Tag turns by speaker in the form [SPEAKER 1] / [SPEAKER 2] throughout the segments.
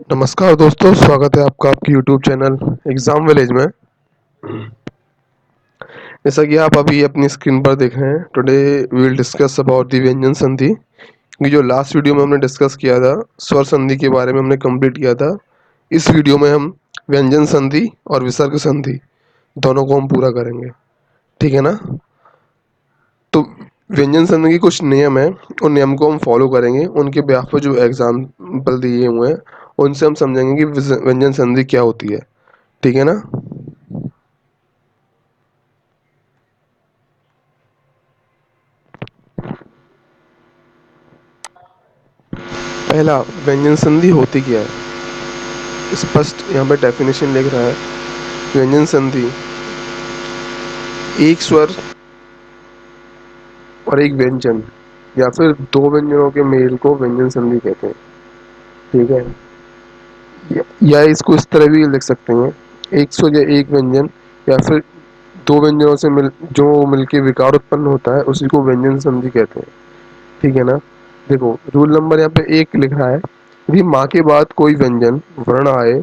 [SPEAKER 1] नमस्कार दोस्तों, स्वागत है आपका आपके YouTube चैनल एग्जाम विलेज में। जैसा कि आप अभी अपनी स्क्रीन पर देख रहे हैं, today we will discuss about the vyanjan sandhi. ये जो लास्ट वीडियो में हमने डिस्कस किया था, स्वर संधि के बारे में हमने कंप्लीट किया था। इस वीडियो में हम व्यंजन संधि और विसर्ग संधि दोनों को हम पूरा करेंगे, ठीक है ना। तो व्यंजन संधि के कुछ नियम हैं, उन नियम को हम फॉलो करेंगे। उनके बेहाफ पर जो एग्जाम्पल दिए हुए हैं उनसे हम समझेंगे कि व्यंजन संधि क्या होती है, ठीक है ना। पहला, व्यंजन संधि होती क्या है। स्पष्ट यहाँ पे डेफिनेशन लिख रहा है। व्यंजन संधि एक स्वर और एक व्यंजन या फिर दो व्यंजनों के मेल को व्यंजन संधि कहते हैं, ठीक है। या इसको इस तरह भी लिख सकते हैं, एक स्वर या एक व्यंजन या फिर दो व्यंजनों से जो मिलके विकार उत्पन्न होता है उसी को व्यंजन संधि कहते हैं, ठीक है ना। देखो रूल नंबर यहाँ पे एक लिख रहा है, यदि माँ के बाद कोई व्यंजन वर्ण आए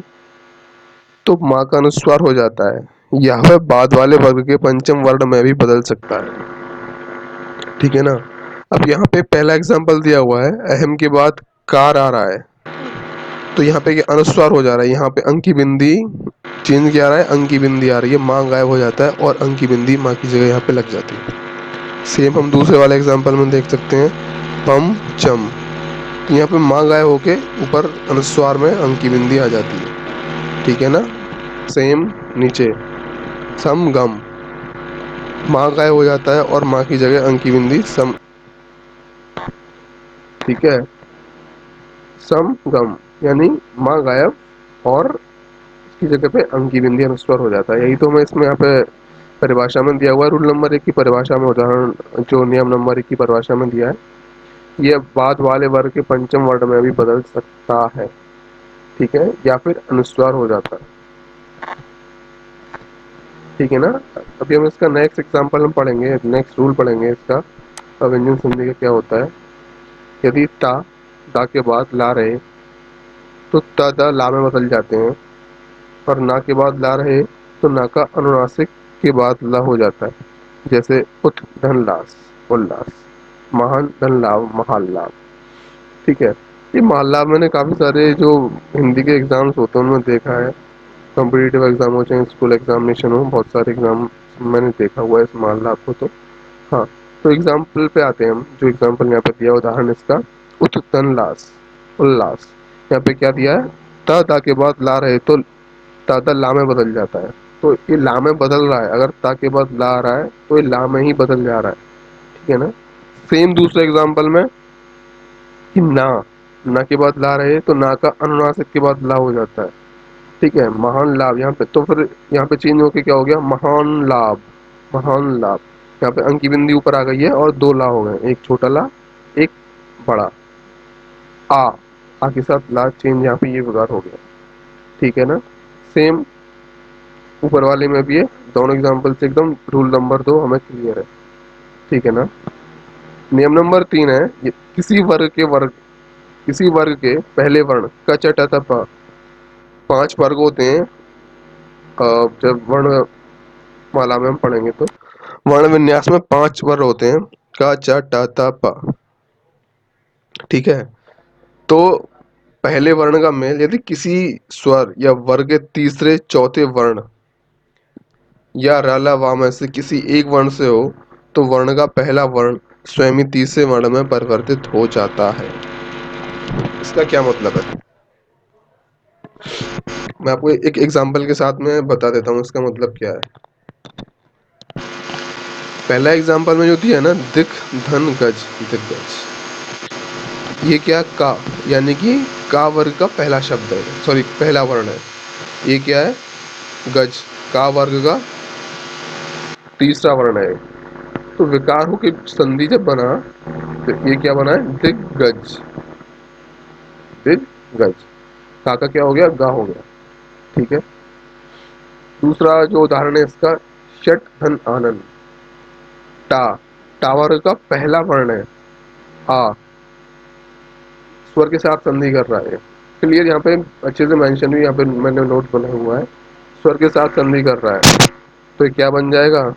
[SPEAKER 1] तो माँ का अनुस्वार हो जाता है। यह वह बाद वाले वर्ग के पंचम वर्ण में भी बदल सकता है, ठीक है ना। अब यहाँ पे पहला एग्जांपल दिया हुआ है, अहम के बाद कार आ रहा है, तो यहाँ पे अनुस्वार हो जा रहा है। यहाँ पे अंकी बिंदी चेंज किया रहा है, अंकी बिंदी आ रही है, माँ गायब हो जाता है और अंकी बिंदी माँ की जगह यहाँ पे लग जाती है। सेम हम दूसरे वाले एग्जांपल में देख सकते हैं, पम चम, तो यहाँ पे माँ गायब होके ऊपर अनुस्वार में अंकी बिंदी आ जाती है, ठीक है ना। सेम नीचे सम गम, माँ गायब हो जाता है और माँ की जगह अंकी बिंदी सम, ठीक है। सम गम यानी माँ गायब और इसकी जगह पे अंकी बिंदी अनुस्वार हो जाता है। यही तो हमें इसमें यहाँ पे परिभाषा में दिया हुआ है। रूल नंबर एक की परिभाषा में, उदाहरण जो नियम नंबर एक की परिभाषा में दिया है, ये बाद वाले वर्ग के पंचम वर्ण में भी बदल सकता है, ठीक है, या फिर अनुस्वार हो जाता है, ठीक है ना। अभी हम इसका नेक्स्ट एग्जांपल हम पढ़ेंगे, नेक्स्ट रूल पढ़ेंगे इसका व्यंजन संधि का क्या होता है। यदि ता दा के बाद ला रहे तो ता दा ला में बदल जाते हैं, और ना के बाद ला रहे तो ना का अनुनासिक के बाद ला हो जाता है। जैसे उत धन लास, उल्लास, महान धन लाभ, महान लाभ, ठीक है। ये महान लाभ मैंने काफी सारे जो हिंदी के एग्जाम्स होते हैं उनमें देखा है। कॉम्पिटिटिव एग्जाम हो चाहे स्कूल एग्जामिनेशन हो, बहुत सारे एग्जाम मैंने देखा हुआ है इस महान लाभ को। तो हाँ, तो एग्जाम्पल पे आते हैं हम। जो एग्जाम्पल यहाँ पे दिया उदाहरण इसका, उत्तन लास, उल्लास, यहाँ पे क्या दिया है, ता ता के बाद ला रहे तो ता ता ला में बदल जाता है। तो ये ला में बदल रहा है, अगर ता के बाद ला आ रहा है तो ये ला में ही बदल जा रहा है, ठीक है ना। सेम दूसरे एग्जाम्पल में कि ना के बाद ला रहे तो ना का अनुनासिक के बाद ला हो जाता है, ठीक है। महान लाभ यहाँ पे, तो फिर यहाँ पे चेंज होके क्या हो गया, महान लाभ, महान लाभ। यहाँ पे अंकी बिंदी ऊपर आ गई है और दो ला हो गए, एक छोटा ला एक बड़ा आ, आ के साथ ला चेंज यहाँ पे ये विगार हो गया, ठीक है ना। सेम ऊपर वाले में भी है। दोनों एग्जाम्पल से एकदम रूल नंबर दो हमें क्लियर है, ठीक है ना। नियम नंबर तीन है, किसी वर्ग के पहले वर्ण क च ट थ प, पांच वर्ग होते हैं। जब वर्ण माला में हम पढ़ेंगे तो वर्ण विन्यास में पांच वर्ण होते हैं, क च ट थ प, ठीक है। तो पहले वर्ण का मेल यदि किसी स्वर या वर्ग के तीसरे चौथे वर्ण या राला वाम में से किसी एक वर्ण से हो तो वर्ण का पहला वर्ण स्वयं ही तीसरे वर्ण में परिवर्तित हो जाता है। इसका क्या मतलब है, मैं आपको एक एग्जांपल के साथ में बता देता हूँ इसका मतलब क्या है। पहला एग्जांपल में जो दिया है ना, दिक धन गज, दिग्गज, ये क्या का, यानी कि का वर्ग का पहला शब्द है, सॉरी पहला वर्ण है। ये क्या है, गज, का वर्ग का तीसरा वर्ण है। तो विकार हो के संधि जब बना तो ये क्या बना है, दिग्गज, दिग्गज, का क्या हो गया, गा हो गया, ठीक है। दूसरा जो उदाहरण है इसका, शट धन आनंद, टा, टा वर्ग का पहला वर्ण है, आ, स्वर के साथ संधि कर रहा है, क्लियर यहाँ पे अच्छे से मेंशन भी यहाँ पे मैंने नोट बना हुआ है। स्वर के साथ संधि कर रहा है तो ये क्या बन जाएगा,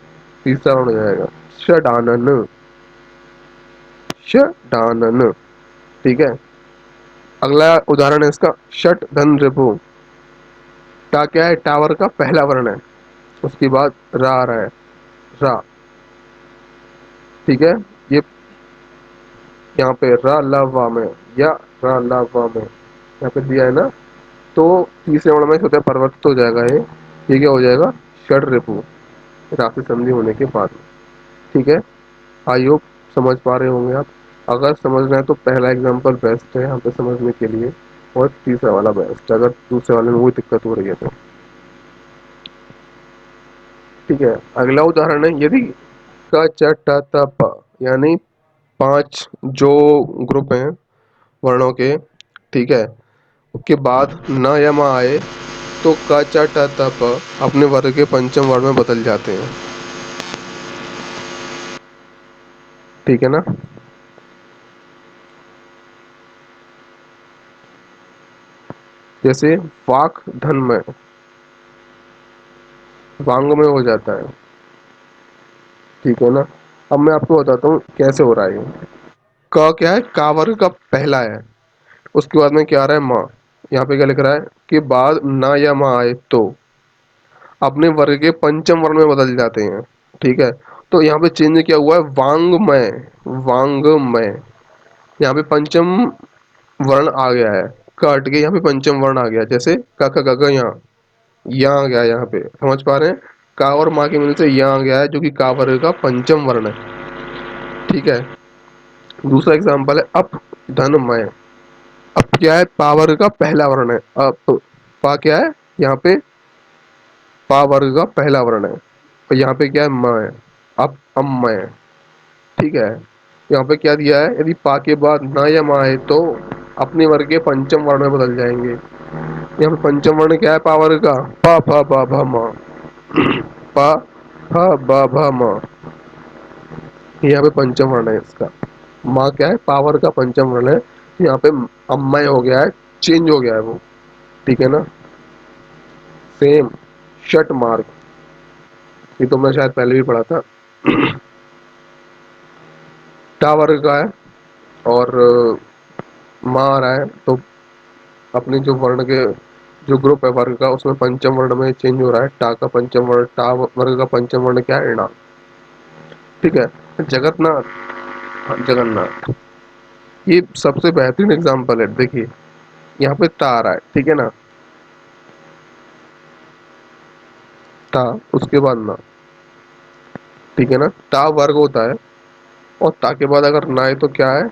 [SPEAKER 1] तीसरा वर्ण हो जाएगा षडानन, षडानन। ठीक है, अगला उदाहरण है इसका षट धन रिपु। टा क्या है, टावर का पहला वर्ण है, उसके बाद रा आ रहा है, रा। ठीक है, ये यहाँ पे र ल व में या र ल व में यहाँ पे दिया है ना, तो तीसरे वर्ण में स्वतः परिवर्तित हो जाएगा ये क्या हो जाएगा, षड रिपु, राशि संधि होने के बाद में। ठीक है, आई होप समझ पा रहे होंगे आप। अगर समझना है तो पहला एग्जांपल बेस्ट है यहाँ पे समझने के लिए, और तीसरा वाला बेस्ट अगर दूसरे वाले में कोई दिक्कत हो रही है तो। ठीक है, अगला उदाहरण है यदि क च ट त प, यानी 5 जो ग्रुप हैं वर्णों के, ठीक है, के बाद न या म आए तो क च ट त प अपने वर्ग के पंचम वर्ण में बदल जाते हैं। ठीक है ना। जैसे वाक धन में, वांग में हो जाता है। ठीक है ना, अब मैं आपको बताता हूँ कैसे हो रहा है ये। क क्या है, का वर्ग का पहला है, उसके बाद में क्या आ रहा है, माँ। यहाँ पे क्या लिख रहा है कि बाद ना या माँ आए तो अपने वर्ग के पंचम वर्ण में बदल जाते हैं। ठीक है, तो यहाँ पे चेंज क्या हुआ है, वांगमय, वांगमय। यहाँ पे पंचम वर्ण आ गया है, कट के यहाँ पे पंचम वर्ण आ गया, जैसे क ख ग घ यहाँ आ गया, यहाँ पे समझ पा रहे हैं। का और माँ के मिलने से यहाँ आ गया है, जो कि का वर्ग का पंचम वर्ण है। ठीक है, दूसरा एग्जाम्पल है अप धनमय। अप क्या है, पा वर्ग का पहला वर्ण है, अप। पा क्या है, यहाँ पे पा वर्ग का पहला वर्ण है, और यहाँ पे क्या है, म है, अप अम्मय। ठीक है, यहाँ पे क्या दिया है, यदि पा के बाद न या मा है तो अपने वर्ग के पंचम वर्ण में बदल जाएंगे। यहाँ पे पंचम वर्ण क्या है, पा वर्ग का, प फ ब भ म, प फ ब भ म, यहाँ पे पंचम वर्ण है इसका। माँ क्या है, पावर का पंचम वर्ण है, यहाँ पे अम्मय हो गया है, चेंज हो गया है वो। ठीक है ना, सेम शट मार्क, ये तो मैं शायद पहले भी पढ़ा था। टा वर्ग का है और माँ आ रहा है, तो अपने जो वर्ण के जो ग्रुप है वर्ग का, उसमें पंचम वर्ण में चेंज हो रहा है। टा का पंचम वर्ण, टा वर्ग का पंचम वर्ण क्या है, णा। ठीक है, जगन्नाथ, हाँ, जगन्नाथ, ये सबसे बेहतरीन एग्जाम्पल है। देखिए यहाँ पे ता आ रहा है, ठीक है ना, ता उसके बाद ना। ठीक है ना, ता वर्ग होता है, और ता के बाद अगर ना आए तो क्या है,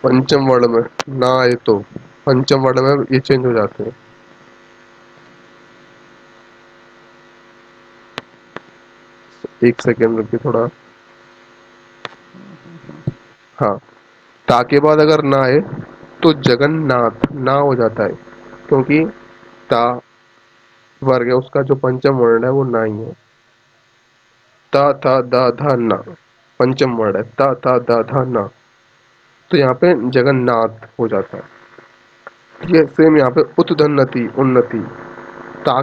[SPEAKER 1] पंचम वर्ण में। ना आए तो पंचम वर्ण में ये चेंज हो जाते हैं। एक सेकेंड रुकिए थोड़ा। हाँ, ता के बाद अगर ना आए तो जगन्नाथ ना हो जाता है, क्योंकि ता वर्ग है, उसका जो पंचम वर्ण है वो ना ही है। ता था दा धा ना, पंचम वर्ण है, ता था दा धा ना, तो यहाँ पे जगन्नाथ हो जाता है। ये सेम यहाँ पे उत्दन्नति, उन्नति, ता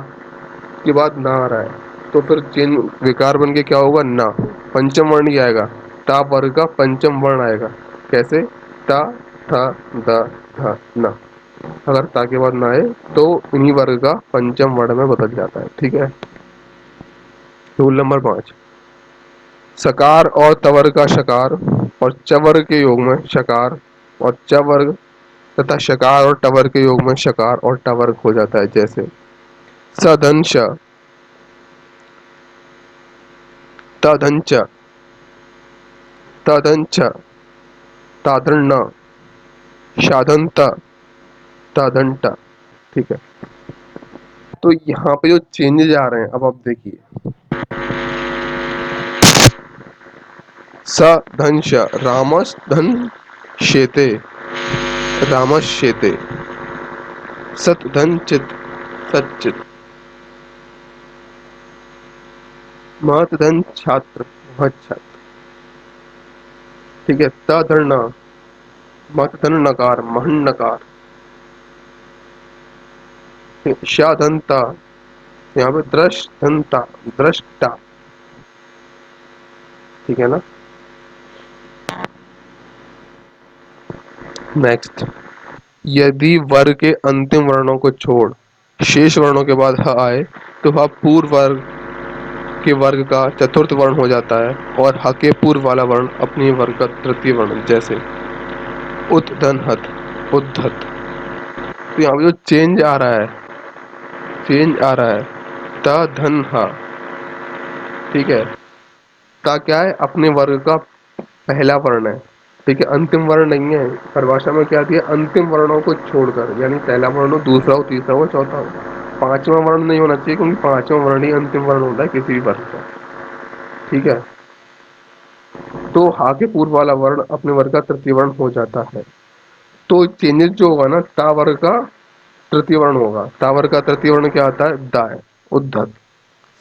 [SPEAKER 1] के बाद ना आ रहा है, तो फिर चिन्ह विकार बन के क्या होगा, ना। पंचम वर्ण ही आएगा, ता वर्ग का पंचम वर्ण आएगा। कैसे, ता था दा धा ना। अगर ता के बाद ना आए तो इन्हीं वर्ग का पंचम वर्ण में बदल जाता है। ठीक है, रूल नंबर 5, सकार और तवर्ग का शकार और चवर्ग के योग में शकार और चवर्ग तथा शकार और टवर्ग के योग में शकार और टवर्ग हो जाता है। जैसे सदंश, तदंच, तदंच, तादृण, शादंत, तादंट। ठीक है, तो यहाँ पे जो चेंजेज आ रहे हैं, अब आप देखिए, स धंश, रामस धन शेते, रामश्येते, सत धन चित, सच्चित, महत धन छात्र, महत छात्र। ठीक है, त धन न, मत धन नकार, महन नकार, शाधनता, यहाँ पे दृष्टंता, दृष्टा, ठीक है ना। नेक्स्ट, यदि वर्ग के अंतिम वर्णों को छोड़ शेष वर्णों के बाद ह आए तो वह पूर्व वर्ग के वर्ग का चतुर्थ वर्ण हो जाता है और ह के पूर्व वाला वर्ण अपनी वर्ग का तृतीय वर्ण, जैसे उद्धनहत, उद्धत। तो यहाँ पे जो चेंज आ रहा है, चेंज आ रहा है, त धन ह, ठीक है। ता क्या है, अपने वर्ग का पहला वर्ण है, ठीक है, अंतिम वर्ण नहीं है। परिभाषा में क्या दिया, अंतिम वर्णों को छोड़कर, यानी पहला वर्ण हो, दूसरा हो, तीसरा हो, चौथा हो, पांचवा वर्ण नहीं होना चाहिए, क्योंकि पांचवा वर्ण ही अंतिम वर्ण होता है किसी भी वर्ग का, ठीक है। तो हा के पूर्व वाला वर्ण अपने वर्ग का तृतीय वर्ण हो जाता है। तो चेंजेस जो होगा ना, ता वर्ग का तृतीय वर्ण होगा। ता वर्ग का तृतीय वर्ण क्या आता है, दाय, उद्धत।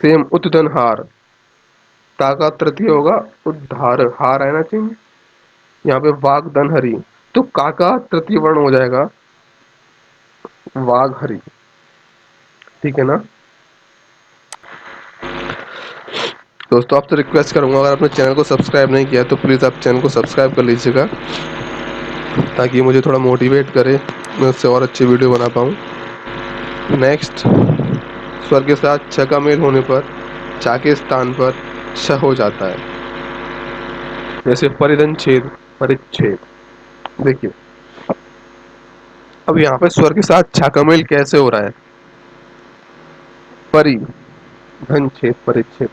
[SPEAKER 1] सेम उद्दनहार, ता का तृतीय होगा उद्धार, हार है ना चेंज, यहाँ पे वाग दनहरी। तो का तृतीय वर्ण हो जाएगा वाघ हरि, ठीक है ना। दोस्तों आपसे रिक्वेस्ट करूंगा, अगर आपने चैनल को सब्सक्राइब नहीं किया तो प्लीज़ आप चैनल को सब्सक्राइब कर लीजिएगा, ताकि मुझे थोड़ा मोटिवेट करे, मैं उससे और अच्छी वीडियो बना पाऊँ। नेक्स्ट, स्वर के साथ छ का मेल होने पर चा के स्थान पर छ हो जाता है, जैसे परिधन छेद, परिच्छेद। देखिए, अब यहाँ पे स्वर के साथ छा का मेल कैसे हो रहा है, परि, धन छेद, परिच्छेद।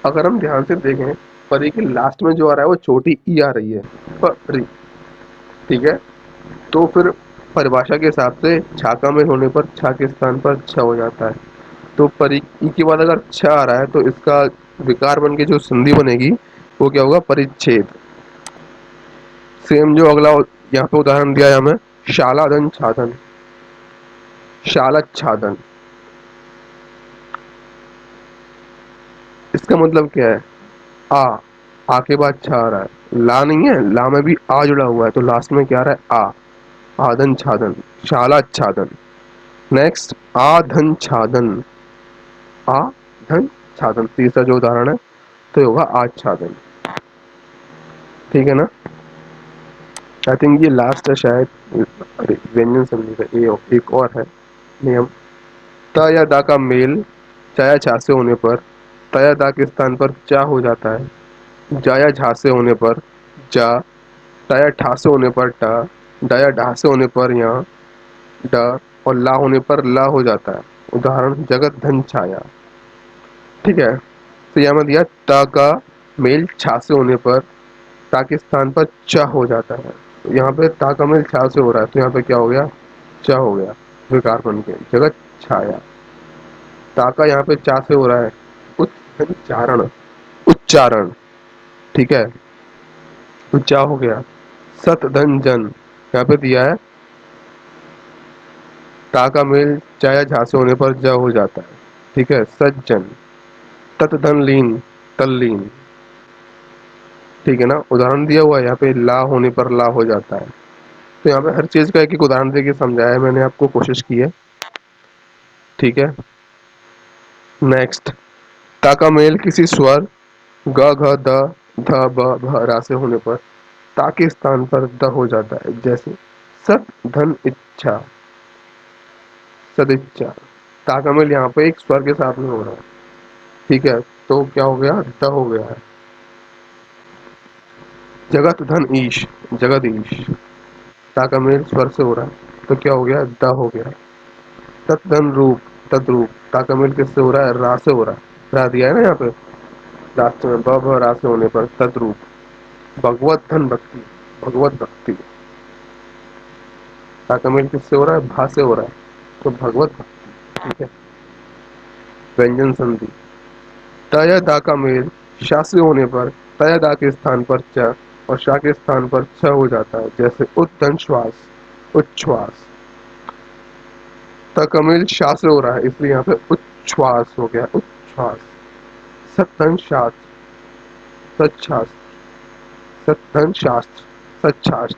[SPEAKER 1] अगर हम ध्यान से देखें, परी के लास्ट में जो आ रहा है वो छोटी ई आ रही है, परी, ठीक है। तो फिर परिभाषा के हिसाब से छाका में होने पर छा के स्थान पर छ हो जाता है। तो परी ई के बाद अगर छ आ रहा है तो इसका विकार बन के जो संधि बनेगी वो क्या होगा, परिच्छेद। सेम जो अगला यहाँ पे उदाहरण दिया है हमें, शालाधन छादन, शालच्छादन। इसका मतलब क्या है, आ के बाद छ आ रहा है, ला नहीं है, ला में भी आ जुड़ा हुआ है, तो लास्ट में क्या आ रहा है, आधन छादन, शालाच्छादन। नेक्स्ट, आधन छादन, आधन छादन, तीसरा जो उदाहरण है तो ये होगा आच्छादन, ठीक है ना। आई थिंक ये लास्ट है शायद, अरे व्यंजन संधि का ये एक और है नियम। त या दा का मेल चा या छा से होने पर त या दा के स्थान पर चा हो जाता है। जा या झा से होने पर जा, टा या ठा से होने पर टा, डा या ढा से होने पर यहाँ ड, और ला होने पर ला हो जाता है। उदाहरण, जगत धन छाया, ठीक है। तो यहाँ में दिया ता का मेल छा से होने पर ता के स्थान पर च हो जाता है। तो यहाँ पे ता का मेल छा से हो रहा है, तो यहाँ पे क्या हो गया, च हो गया, विकार बन के जगत छाया। ता का यहाँ पे चा से हो रहा है, उच्चारण, उच्चारण, ठीक है, तो चा हो गया। सत धन जन, यहाँ पे दिया है ता का मेल चा या झा से होने पर ज हो जाता है, ठीक है, सज्जन। तत धन लीन, तल्लीन, ठीक है ना। उदाहरण दिया हुआ है, यहाँ पे ला होने पर ला हो जाता है। तो यहाँ पे हर चीज का एक एक उदाहरण देके समझाया है मैंने, आपको कोशिश की है, ठीक है। नेक्स्ट, ता का मेल किसी स्वर ग घ द ध ब भ रा से होने पर ता के स्थान पर द हो जाता है, जैसे सत धन इच्छा, सदिच्छा। ता का मेल यहाँ पे एक स्वर के साथ में हो रहा है, ठीक है, तो क्या हो गया, द हो गया है। जगत धन ईश, जगदीश। ता का मेल स्वर से हो रहा है, तो क्या हो गया, द हो गया। तत्धन रूप, तद्रूप। ता का मेल किससे हो रहा है, रा से हो रहा है, रा दिया है ना यहाँ पे लास्ट में, ब भ रा से होने पर तद्रूप। भगवत धन भक्ति, भगवत भक्ति। ता का मेल किससे हो रहा है, भा से हो रहा है, तो भगवत भक्ति, ठीक है। व्यंजन संधि, त या दा का मेल शा से होने पर त या दा के स्थान पर च और शा के स्थान पर छ हो जाता है, जैसे उद्धन श्वास, उच्छ्वास। त का मेल शा से हो रहा है, इसलिए यहाँ पे उच्छ्वास हो गया, उच्छ्वास। सत्धन शास्त्र, सच्छास्त्र, सत्धन शास्त्र, सच्छास्त्र।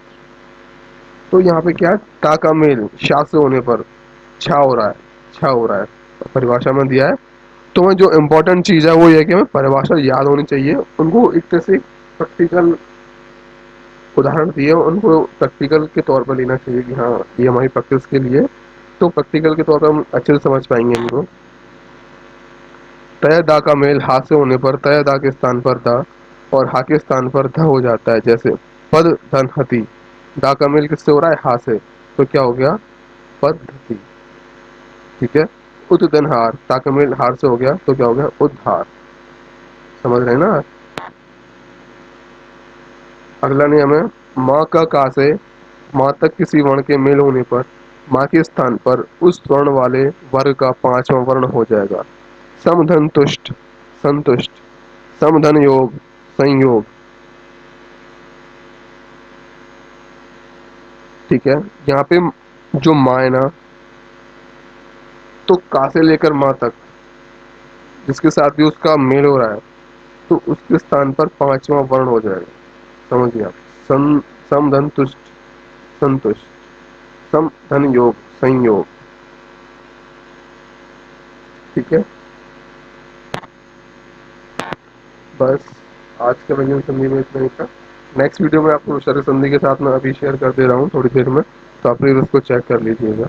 [SPEAKER 1] तो यहाँ पे क्या है, ता का मेल शा से होने पर छा हो रहा है, अच्छा हो रहा है, परिभाषा में दिया है। तो मैं जो इम्पोर्टेंट चीज़ है वो ये है कि हमें परिभाषा याद होनी चाहिए, उनको एक तरह से प्रैक्टिकल उदाहरण दिए, उनको प्रैक्टिकल के तौर पर लेना चाहिए कि हाँ ये हमारी प्रैक्टिस के लिए, तो प्रैक्टिकल के तौर पर हम अच्छे से समझ पाएंगे इनको। तय दा का मेल हा से होने पर तय दा के स्थान पर दा और हा के स्थान पर ध हो जाता है। जैसे पद धन हति, दा का मेल किससे हो रहा है? हा से, तो क्या हो गया? पद्धति। ठीक है। उद धन हार, ता का मेल हार से हो गया तो क्या हो गया? उद्धार। समझ रहे हैं ना? अगला नियम है माँ का का से माँ तक किसी वर्ण के मेल होने पर माँ के स्थान पर उस वर्ण वाले वर्ग का पांचवा वर्ण हो जाएगा। समधन तुष्ट, संतुष्ट, समधन योग, संयोग। ठीक है। यहाँ पे जो माँ है ना, तो का से लेकर माँ तक जिसके साथ भी उसका मेल हो रहा है, तो उसके स्थान पर पांचवा वर्ण हो जाएगा। समझिए आप। सम समधन तुष्ट, संतुष्ट, समधन योग, संयोग। ठीक है। बस आज के व्यंजन संधि में इतना ही था। नेक्स्ट वीडियो में आपको शरत संधि के साथ मैं अभी शेयर कर दे रहा हूँ थोड़ी देर में, तो आप प्लीज उसको चेक कर लीजिएगा।